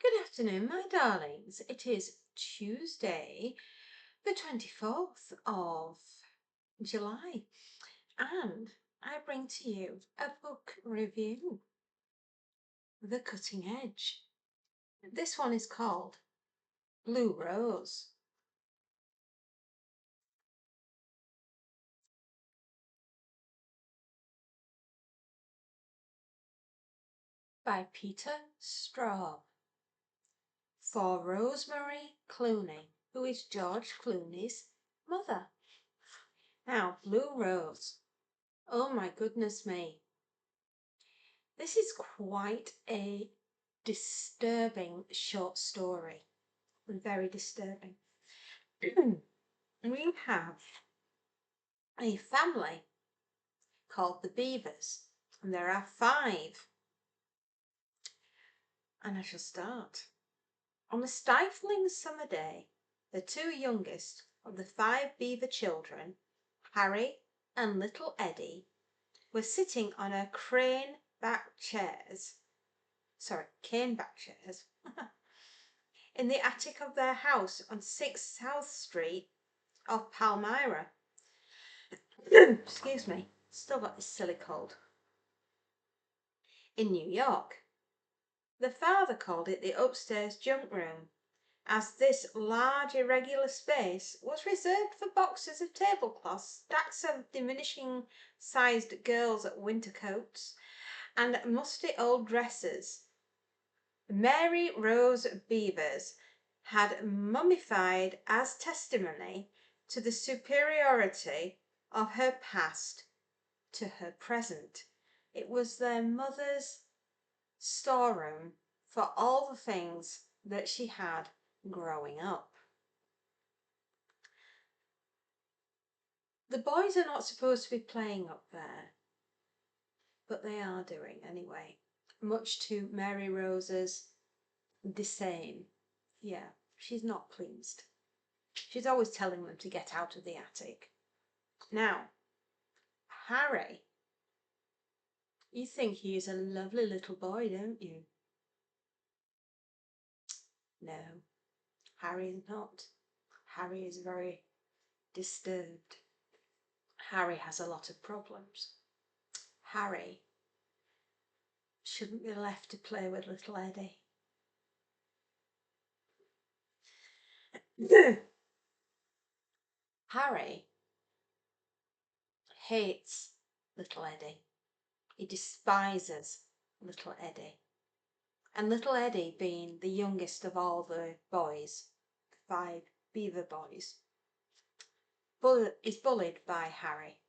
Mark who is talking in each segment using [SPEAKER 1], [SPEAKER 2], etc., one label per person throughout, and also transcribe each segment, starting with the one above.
[SPEAKER 1] Good afternoon, my darlings. It is Tuesday, the 24th of July, and I bring to you a book review, The Cutting Edge. This one is called Blue Rose by Peter Straub for Rosemary Clooney, who is George Clooney's mother. Now, Blue Rose. Oh my goodness me. This is quite a disturbing short story. Very disturbing. We have a family called the Beevers, and there are 5. And I shall start. On a stifling summer day, the 2 youngest of the 5 Beaver children, Harry and little Eddie, were sitting on a cane-back chairs, in the attic of their house on 6 South Street of Palmyra. Excuse me, still got this silly cold. In New York. The father called it the upstairs junk room, as this large irregular space was reserved for boxes of tablecloths, stacks of diminishing-sized girls' winter coats, and musty old dresses. Mary Rose Beevers had mummified as testimony to the superiority of her past to her present. It was their mother's storeroom for all the things that she had growing up. The boys are not supposed to be playing up there, but they are doing anyway, much to Mary Rose's disdain. Yeah, she's not pleased. She's always telling them to get out of the attic. Now, Harry, you think he is a lovely little boy, don't you? No, Harry is not. Harry is very disturbed. Harry has a lot of problems. Harry shouldn't be left to play with little Eddie. Harry hates little Eddie. He despises little Eddie. And little Eddie, being the youngest of all the boys, the 5 Beaver boys, is bullied by Harry.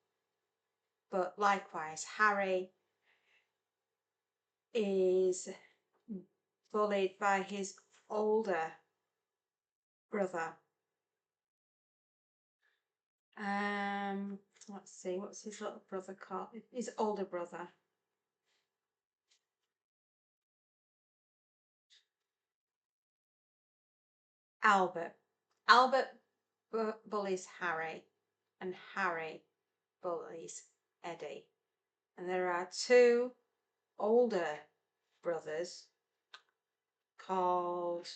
[SPEAKER 1] But likewise, Harry is bullied by his older brother. Let's see, what's his little brother called? His older brother. Albert. Albert bullies Harry, and Harry bullies Eddie. And there are 2 older brothers called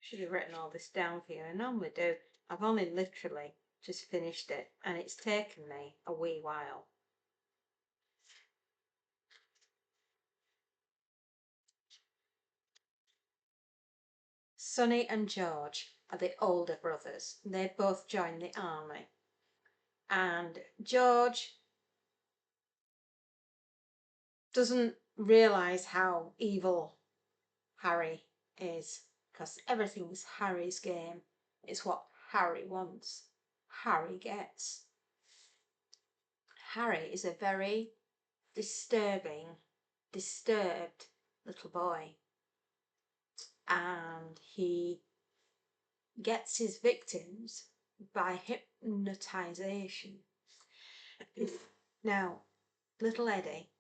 [SPEAKER 1] should have written all this down for you. I normally do. I've only literally just finished it, and it's taken me a wee while. Sonny and George are the older brothers. They both joined the army. And George doesn't realise how evil Harry is, because everything's Harry's game. It's what Harry wants. Harry gets. Harry is a very disturbed little boy. And he gets his victims by hypnotisation. Now, little Eddie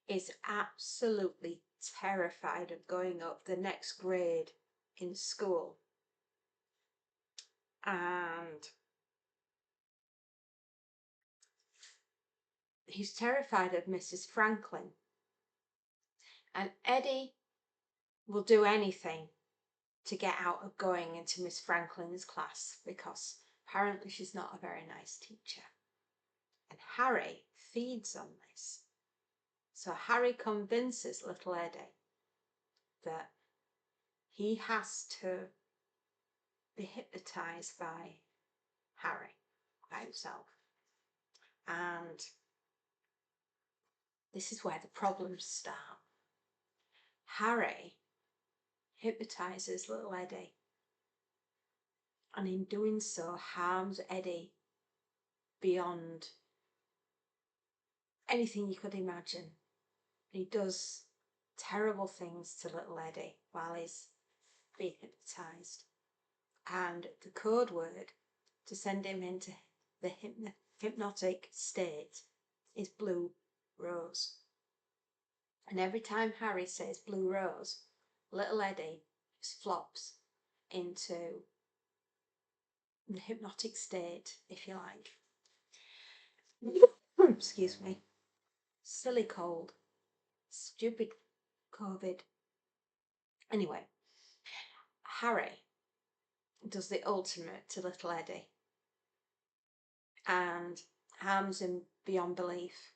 [SPEAKER 1] is absolutely terrified of going up the next grade in school. And he's terrified of Mrs. Franklin. And Eddie will do anything to get out of going into Miss Franklin's class because apparently she's not a very nice teacher. And Harry feeds on this. So Harry convinces little Eddie that he has to be hypnotised by Harry, by himself. And this is where the problems start. Harry hypnotises little Eddie, and in doing so harms Eddie beyond anything you could imagine. He does terrible things to little Eddie while he's being hypnotised. And the code word to send him into the hypnotic state is blue rose. And every time Harry says blue rose, little Eddie just flops into the hypnotic state, if you like. Excuse me. Silly cold. Stupid COVID. Anyway, Harry does the ultimate to little Eddie and harms him beyond belief.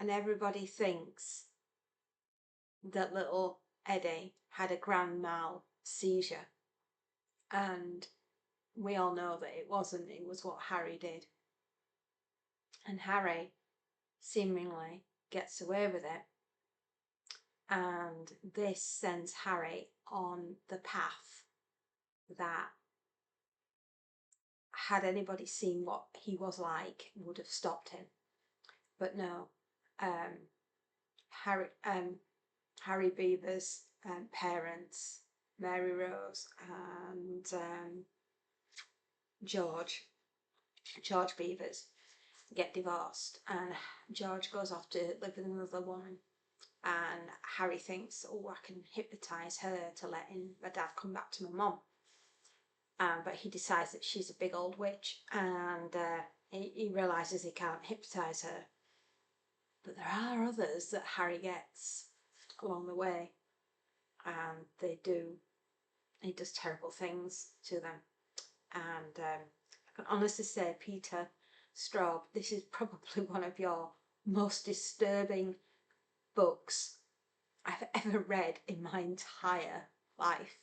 [SPEAKER 1] And everybody thinks that little Eddie had a grand mal seizure. And we all know that it wasn't. It was what Harry did. And Harry seemingly gets away with it. And this sends Harry on the path that, had anybody seen what he was like, would have stopped him. But no, Harry Beevers' parents, Mary Rose and George Beevers, get divorced, and George goes off to live with another woman, and Harry thinks, oh, I can hypnotise her to let my dad come back to my mum. But he decides that she's a big old witch, and he realises he can't hypnotise her. But there are others that Harry gets along the way, and he does terrible things to them. And I can honestly say, Peter Straub, this is probably one of your most disturbing books I've ever read in my entire life.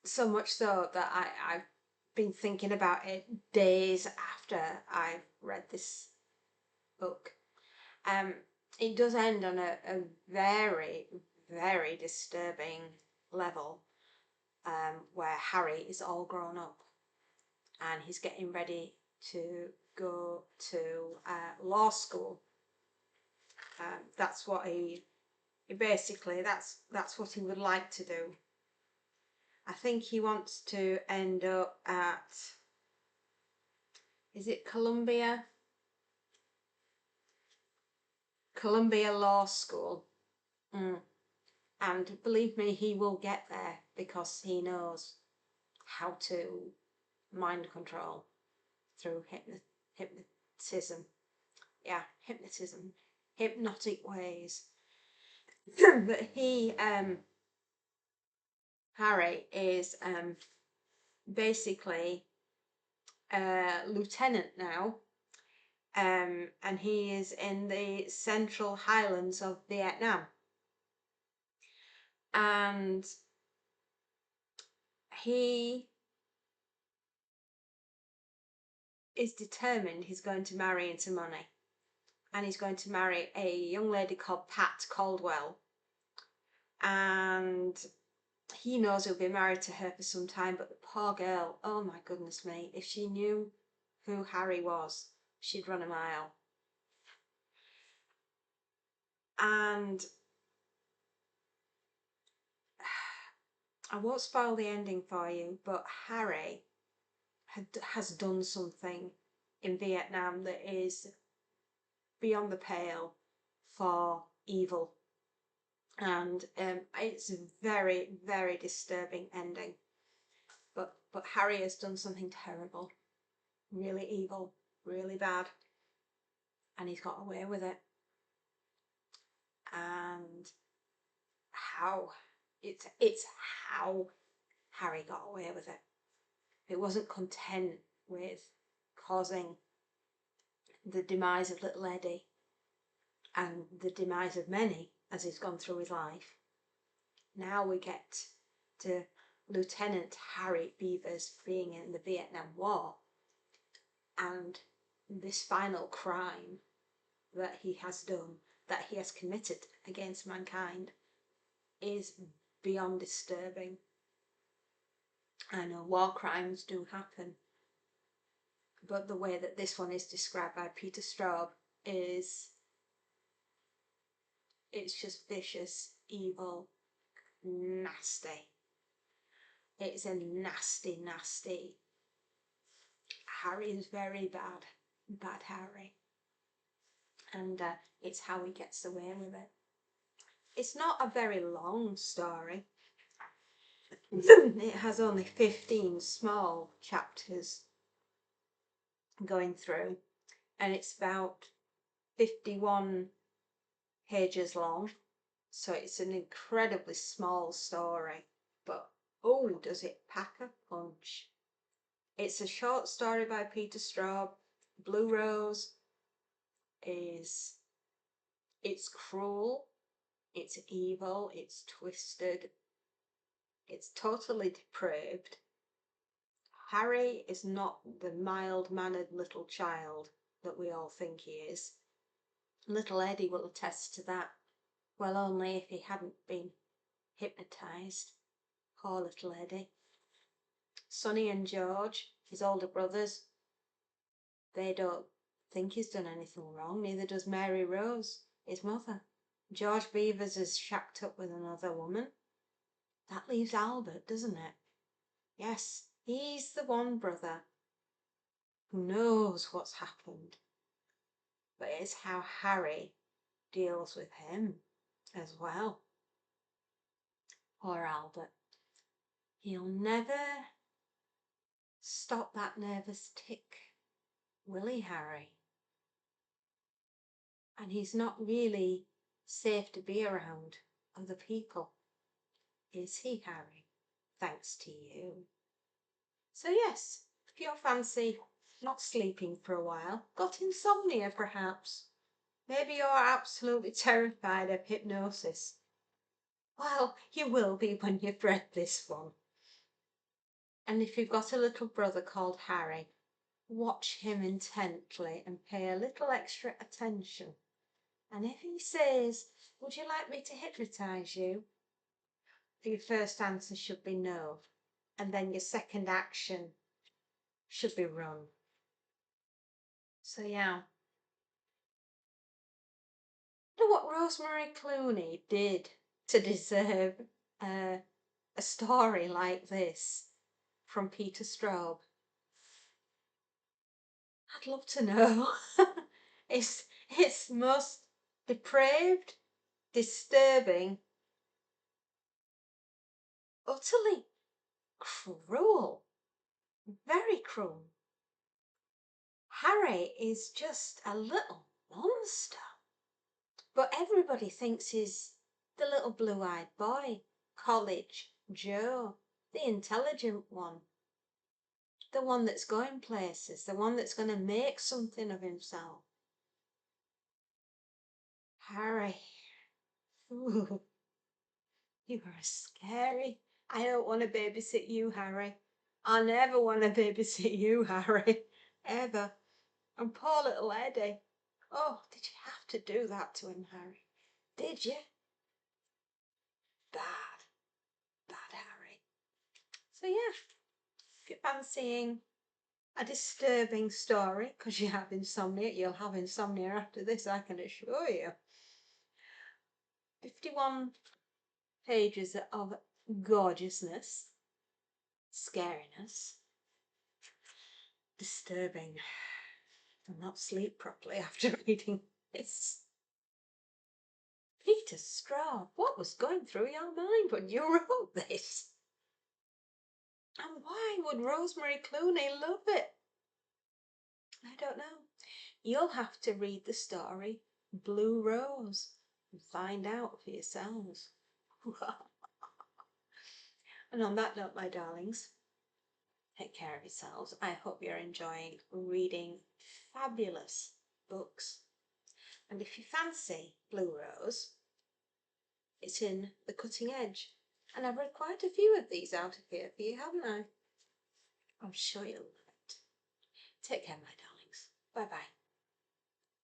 [SPEAKER 1] So much so that I've been thinking about it days after I've read this book. It does end on a very, very disturbing level, where Harry is all grown up and he's getting ready to go to law school. That's what he basically, that's what he would like to do. I think he wants to end up at, is it Columbia Law School. And believe me, he will get there because he knows how to mind control through hypnotism. Yeah, hypnotism. Hypnotic ways. But Harry is basically a lieutenant now, and he is in the Central Highlands of Vietnam. And he is determined he's going to marry into money. And he's going to marry a young lady called Pat Caldwell. And he knows he'll be married to her for some time, but the poor girl, oh my goodness me, if she knew who Harry was, she'd run a mile. And I won't spoil the ending for you, but Harry has done something in Vietnam that is beyond the pale for evil. And it's a very, very disturbing ending. But Harry has done something terrible, really evil, really bad, and he's got away with it. And how it's how Harry got away with it. He wasn't content with causing the demise of little Eddie and the demise of many as he's gone through his life. Now we get to Lieutenant Harry Beevers being in the Vietnam War, and this final crime that he has done, that he has committed against mankind, is beyond disturbing. I know war crimes do happen, but the way that this one is described by Peter Straub is, it's just vicious, evil, nasty. It's a nasty, nasty. Harry is very bad, bad Harry. And it's how he gets away with it. It's not a very long story. It has only 15 small chapters going through, and it's about 51 pages long, so it's an incredibly small story, but oh, does it pack a punch. It's a short story by Peter Straub. Blue Rose is, it's cruel, it's evil, it's twisted, it's totally depraved. Harry is not the mild-mannered little child that we all think he is. Little Eddie will attest to that. Well, only if he hadn't been hypnotised. Poor little Eddie. Sonny and George, his older brothers, they don't think he's done anything wrong, neither does Mary Rose, his mother. George Beevers is shacked up with another woman. That leaves Albert, doesn't it? Yes, he's the one brother who knows what's happened. But it's how Harry deals with him as well. Poor Albert. He'll never stop that nervous tick, will he, Harry? And he's not really safe to be around other people, is he, Harry? Thanks to you. So yes, if you fancy not sleeping for a while, got insomnia perhaps, maybe you're absolutely terrified of hypnosis. Well, you will be when you've read this one. And if you've got a little brother called Harry, watch him intently and pay a little extra attention. And if he says, would you like me to hypnotise you? Your first answer should be no. And then your second action should be run. So yeah. You know what Rosemary Clooney did to deserve a story like this from Peter Straub? I'd love to know. It's most depraved, disturbing, utterly cruel, very cruel. Harry is just a little monster, but everybody thinks he's the little blue-eyed boy, college Joe, the intelligent one, the one that's going places, the one that's going to make something of himself. Harry, ooh, you are scary. I don't want to babysit you, Harry. I never want to babysit you, Harry. Ever. And poor little Eddie. Oh, did you have to do that to him, Harry? Did you? Bad. Bad Harry. So yeah, if you're fancying a disturbing story, because you have insomnia, you'll have insomnia after this, I can assure you. 51 pages of gorgeousness, scariness, disturbing. I'll not sleep properly after reading this. Peter Straub, what was going through your mind when you wrote this? And why would Rosemary Clooney love it? I don't know. You'll have to read the story Blue Rose and find out for yourselves. And on that note, my darlings, take care of yourselves. I hope you're enjoying reading fabulous books. And if you fancy Blue Rose, it's in The Cutting Edge. And I've read quite a few of these out of here for you, haven't I? I'm sure you'll love it. Take care, my darlings. Bye-bye.